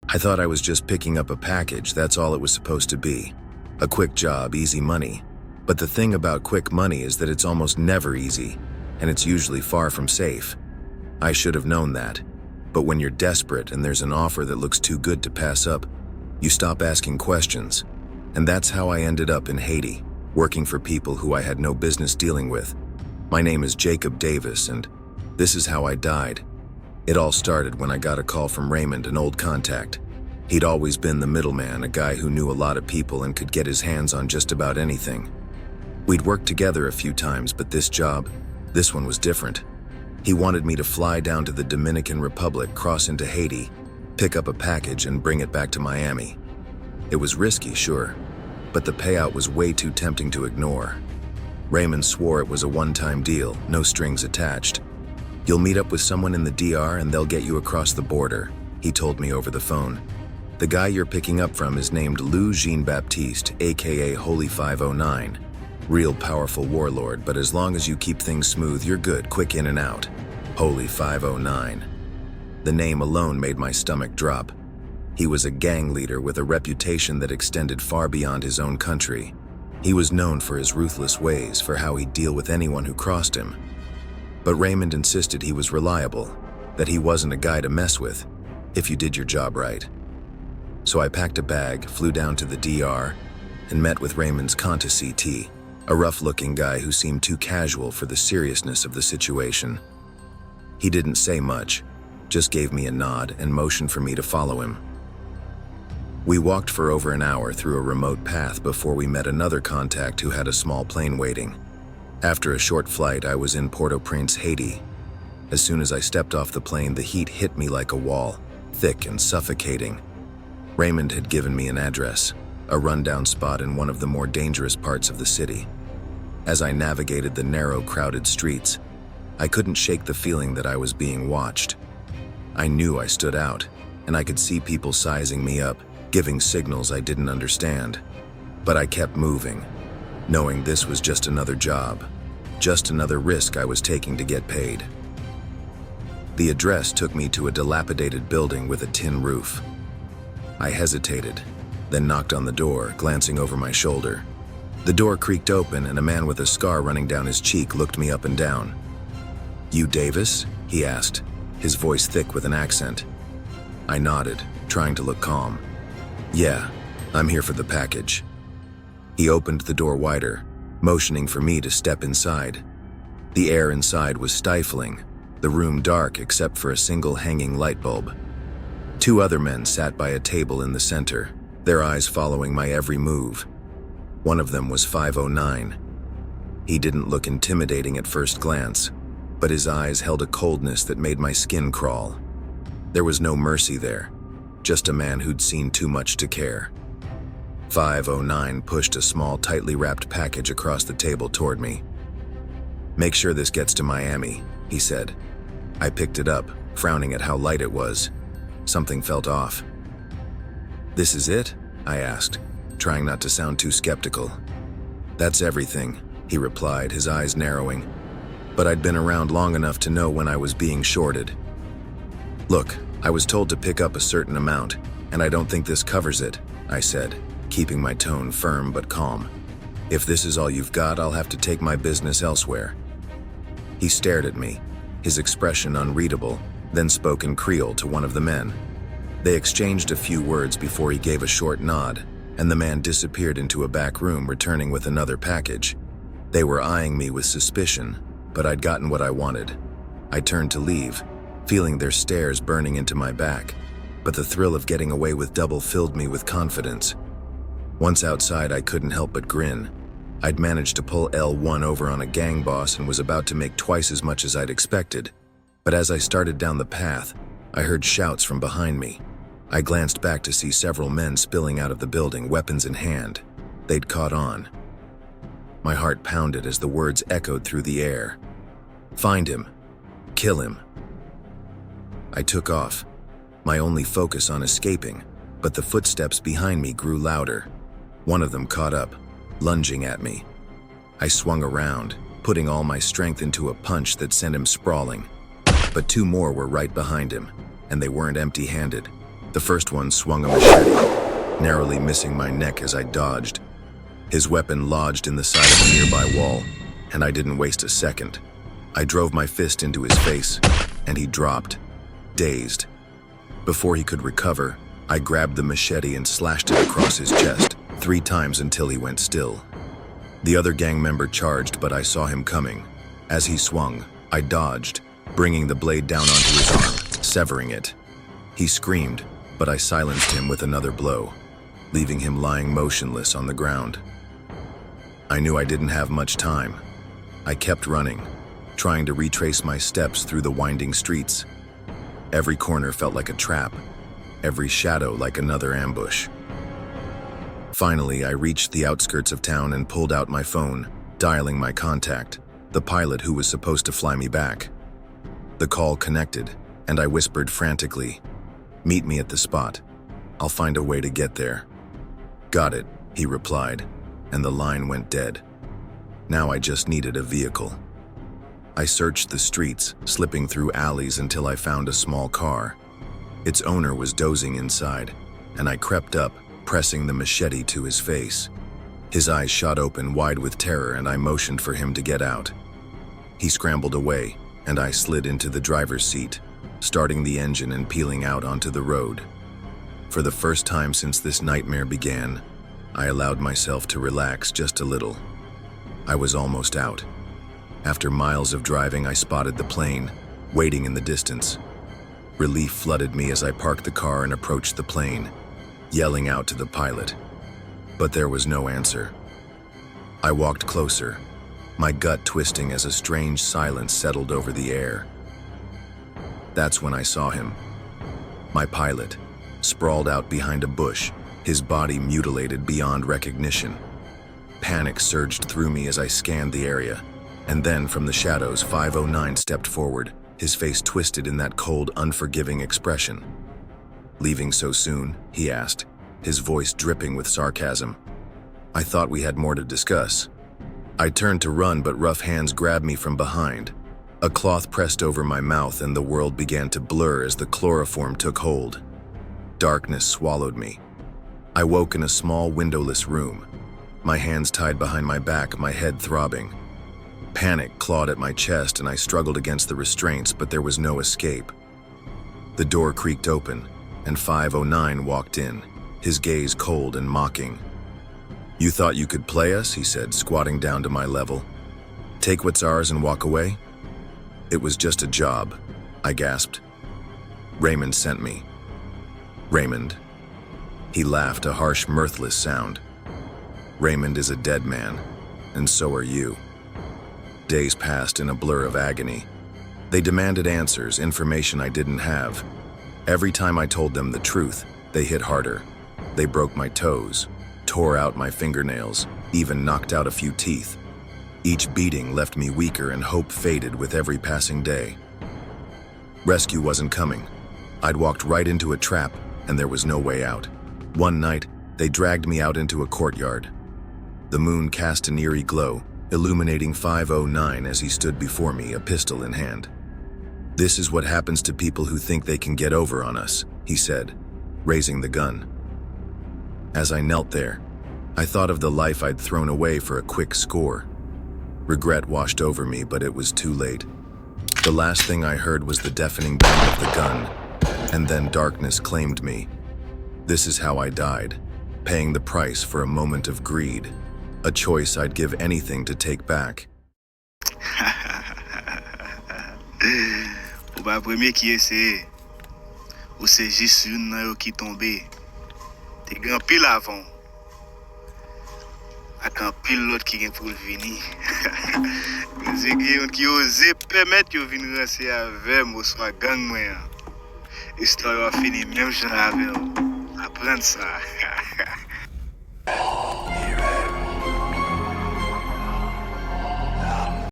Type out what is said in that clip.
I thought I was just picking up a package, that's all it was supposed to be. A quick job, easy money. But the thing about quick money is that it's almost never easy, and it's usually far from safe. I should have known that. But when you're desperate and there's an offer that looks too good to pass up, you stop asking questions. And that's how I ended up in Haiti, working for people who I had no business dealing with. My name is Jacob Davis, and this is how I died. It all started when I got a call from Raymond, an old contact. He'd always been the middleman, a guy who knew a lot of people and could get his hands on just about anything. We'd worked together a few times, but this one was different. He wanted me to fly down to the Dominican Republic, cross into Haiti, pick up a package and bring it back to Miami. It was risky, sure, but the payout was way too tempting to ignore. Raymond swore it was a one-time deal, no strings attached. You'll meet up with someone in the DR and they'll get you across the border, he told me over the phone. The guy you're picking up from is named Lou Jean-Baptiste, aka Holy 509. Real powerful warlord, but as long as you keep things smooth, you're good, quick in and out. Holy 509. The name alone made my stomach drop. He was a gang leader with a reputation that extended far beyond his own country. He was known for his ruthless ways, for how he'd deal with anyone who crossed him. But Raymond insisted he was reliable, that he wasn't a guy to mess with, if you did your job right. So I packed a bag, flew down to the DR, and met with Raymond's CT, a rough-looking guy who seemed too casual for the seriousness of the situation. He didn't say much, just gave me a nod and motioned for me to follow him. We walked for over an hour through a remote path before we met another contact who had a small plane waiting. After a short flight, I was in Port-au-Prince, Haiti. As soon as I stepped off the plane, the heat hit me like a wall, thick and suffocating. Raymond had given me an address, a rundown spot in one of the more dangerous parts of the city. As I navigated the narrow, crowded streets, I couldn't shake the feeling that I was being watched. I knew I stood out, and I could see people sizing me up, giving signals I didn't understand. But I kept moving, knowing this was just another job, just another risk I was taking to get paid. The address took me to a dilapidated building with a tin roof. I hesitated, then knocked on the door, glancing over my shoulder. The door creaked open and a man with a scar running down his cheek looked me up and down. "You Davis?" he asked, his voice thick with an accent. I nodded, trying to look calm. "Yeah, I'm here for the package." He opened the door wider, motioning for me to step inside. The air inside was stifling, the room dark except for a single hanging light bulb. Two other men sat by a table in the center, their eyes following my every move. One of them was 509. He didn't look intimidating at first glance, but his eyes held a coldness that made my skin crawl. There was no mercy there, just a man who'd seen too much to care. 509 pushed a small, tightly wrapped package across the table toward me. "Make sure this gets to Miami," he said. I picked it up, frowning at how light it was. Something felt off. "This is it?" I asked, trying not to sound too skeptical. "That's everything," he replied, his eyes narrowing. But I'd been around long enough to know when I was being shorted. "Look, I was told to pick up a certain amount, and I don't think this covers it," I said, keeping my tone firm but calm. "If this is all you've got, I'll have to take my business elsewhere." He stared at me, his expression unreadable, then spoke in Creole to one of the men. They exchanged a few words before he gave a short nod, and the man disappeared into a back room, returning with another package. They were eyeing me with suspicion, but I'd gotten what I wanted. I turned to leave, feeling their stares burning into my back, but the thrill of getting away with double filled me with confidence. Once outside, I couldn't help but grin. I'd managed to pull L1 over on a gang boss and was about to make twice as much as I'd expected. But as I started down the path, I heard shouts from behind me. I glanced back to see several men spilling out of the building, weapons in hand. They'd caught on. My heart pounded as the words echoed through the air. "Find him. Kill him." I took off, my only focus on escaping, but the footsteps behind me grew louder. One of them caught up, lunging at me. I swung around, putting all my strength into a punch that sent him sprawling. But two more were right behind him, and they weren't empty-handed. The first one swung a machete, narrowly missing my neck as I dodged. His weapon lodged in the side of a nearby wall, and I didn't waste a second. I drove my fist into his face, and he dropped, dazed. Before he could recover, I grabbed the machete and slashed it across his chest 3 times until he went still. The other gang member charged, but I saw him coming. As he swung, I dodged, bringing the blade down onto his arm, severing it. He screamed, but I silenced him with another blow, leaving him lying motionless on the ground. I knew I didn't have much time. I kept running, trying to retrace my steps through the winding streets. Every corner felt like a trap, every shadow like another ambush. Finally, I reached the outskirts of town and pulled out my phone, dialing my contact, the pilot who was supposed to fly me back. The call connected, and I whispered frantically, "Meet me at the spot. I'll find a way to get there." "Got it," he replied, and the line went dead. Now I just needed a vehicle. I searched the streets, slipping through alleys until I found a small car. Its owner was dozing inside, and I crept up, pressing the machete to his face. His eyes shot open wide with terror, and I motioned for him to get out. He scrambled away, and I slid into the driver's seat, starting the engine and peeling out onto the road. For the first time since this nightmare began, I allowed myself to relax just a little. I was almost out. After miles of driving, I spotted the plane, waiting in the distance. Relief flooded me as I parked the car and approached the plane, yelling out to the pilot. But there was no answer. I walked closer, my gut twisting as a strange silence settled over the air. That's when I saw him. My pilot, sprawled out behind a bush, his body mutilated beyond recognition. Panic surged through me as I scanned the area, and then from the shadows, 509 stepped forward, his face twisted in that cold, unforgiving expression. "Leaving so soon?" he asked, his voice dripping with sarcasm. I thought we had more to discuss. I turned to run, but rough hands grabbed me from behind. A cloth pressed over my mouth, and the world began to blur as the chloroform took hold. Darkness swallowed me. I woke in a small, windowless room, my hands tied behind my back, my head throbbing. Panic clawed at my chest, and I struggled against the restraints, but there was no escape. The door creaked open, and 509 walked in, his gaze cold and mocking. "You thought you could play us?" he said, squatting down to my level. "Take what's ours and walk away?" "It was just a job," I gasped. "Raymond sent me." "Raymond?" He laughed, a harsh, mirthless sound. "Raymond is a dead man, and so are you." Days passed in a blur of agony. They demanded answers, information I didn't have. Every time I told them the truth, they hit harder. They broke my toes, tore out my fingernails, even knocked out a few teeth. Each beating left me weaker, and hope faded with every passing day. Rescue wasn't coming. I'd walked right into a trap, and there was no way out. One night, they dragged me out into a courtyard. The moon cast an eerie glow, illuminating 509 as he stood before me, a pistol in hand. "This is what happens to people who think they can get over on us," he said, raising the gun. As I knelt there, I thought of the life I'd thrown away for a quick score. Regret washed over me, but it was too late. The last thing I heard was the deafening bang of the gun, and then darkness claimed me. This is how I died, paying the price for a moment of greed, a choice I'd give anything to take back. Ou ba premier qui essaie, ou c'est juste une nan yo qui tombe. Te grand pile avant, ak un pile l'autre qui vient pour le venir. C'est quelqu'un qui ose permettre yo vin rancer avec moi soit gang moi. Histoire a fini même j'en avec. Apprendre ça.